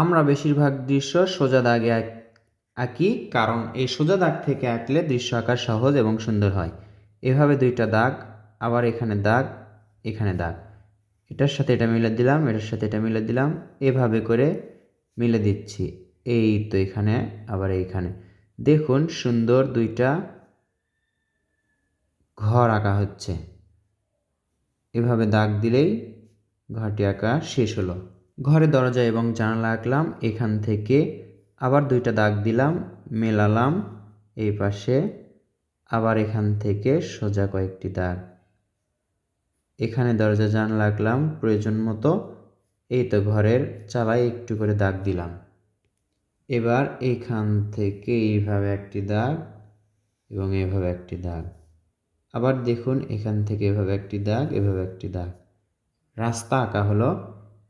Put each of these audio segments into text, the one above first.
আমরা বেশিরভাগ দৃশ্য সোজা দাগে আঁকি, কারণ এই সোজা দাগ থেকে আঁকলে দৃশ্য আঁকা সহজ এবং সুন্দর হয়। এভাবে দুইটা দাগ, আবার এখানে দাগ, এখানে দাগ, এটার সাথে এটা মিলে দিলাম, এটার সাথে এটা মিলে দিলাম, এভাবে করে মিলে দিচ্ছি। এই তো এখানে, আবার এইখানে দেখুন সুন্দর দুইটা ঘর আঁকা হচ্ছে। এভাবে দাগ দিলেই ঘরটি আঁকা শেষ হলো। ঘরে দরজা এবং জানালা আঁকলাম, এখান থেকে আবার দুইটা দাগ দিলাম, মেলালাম এই পাশে, আবার এখান থেকে সোজা কয়েকটি দাগ, এখানে দরজা জানালা আঁকলাম প্রয়োজন মতো। এই তো ঘরের চালায় একটু করে দাগ দিলাম। এবার এইখান থেকে এইভাবে একটি দাগ এবং এভাবে একটি দাগ, আবার দেখুন এখান থেকে এভাবে একটি দাগ, এভাবে একটি দাগ, রাস্তা আঁকা হলো।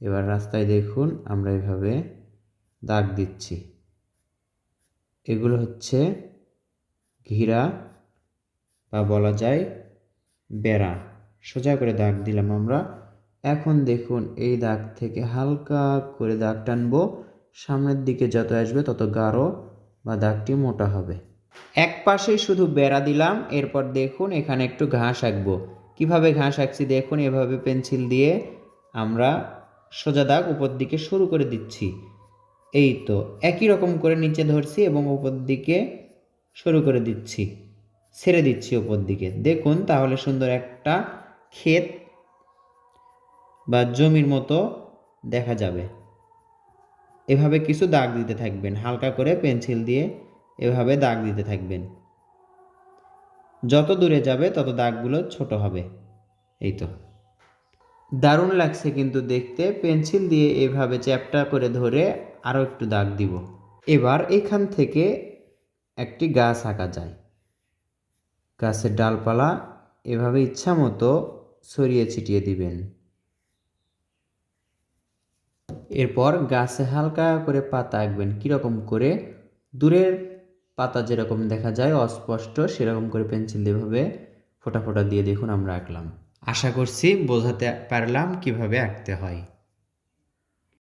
এবার রাস্তায় দেখুন আমরা এভাবে দাগ দিচ্ছি। এগুলো হচ্ছে ঘিরা বা বলা যায় বেড়া। সোজা করে দাগ দিলাম আমরা। এখন দেখুন এই দাগ থেকে হালকা করে দাগ টানবো, সামনের দিকে যত আসবে তত গাঢ় বা দাগটি মোটা হবে। এক পাশে শুধু বেড়া দিলাম, এরপর দেখুন এখানে একটু ঘাস আঁকবো। কিভাবে ঘাস আঁকছি দেখুন, এভাবে পেন্সিল দিয়ে আমরা সোজা দাগ উপর দিকে শুরু করে দিচ্ছি। এই তো একই রকম করে নিচে ধরছি এবং উপর দিকে শুরু করে দিচ্ছি, ছেড়ে দিচ্ছি উপর দিকে। দেখুন তাহলে সুন্দর একটা ক্ষেত বা জমির মতো দেখা যাবে। এভাবে কিছু দাগ দিতে থাকবেন, হালকা করে পেন্সিল দিয়ে এভাবে দাগ দিতে থাকবেন। যত দূরে যাবে তত দাগগুলো ছোট হবে। এই তো দারুণ লাগছে কিন্তু দেখতে। পেন্সিল দিয়ে এভাবে চ্যাপটা করে ধরে আরও একটু দাগ দিব। এবার এখান থেকে একটি গাছ আঁকা যায়। গাছের ডালপালা এভাবে ইচ্ছা মতো ছড়িয়ে ছিটিয়ে দিবেন। এরপর গাছে হালকা করে পাতা আঁকবেন। কীরকম করে, দূরের পাতা যেরকম দেখা যায় অস্পষ্ট, সেরকম করে পেন্সিল দিয়ে এভাবে ফোঁটা ফোঁটা দিয়ে দেখুন আমরা আঁকলাম। আশা করছি বোঝাতে পারলাম কিভাবে আঁকতে হয়।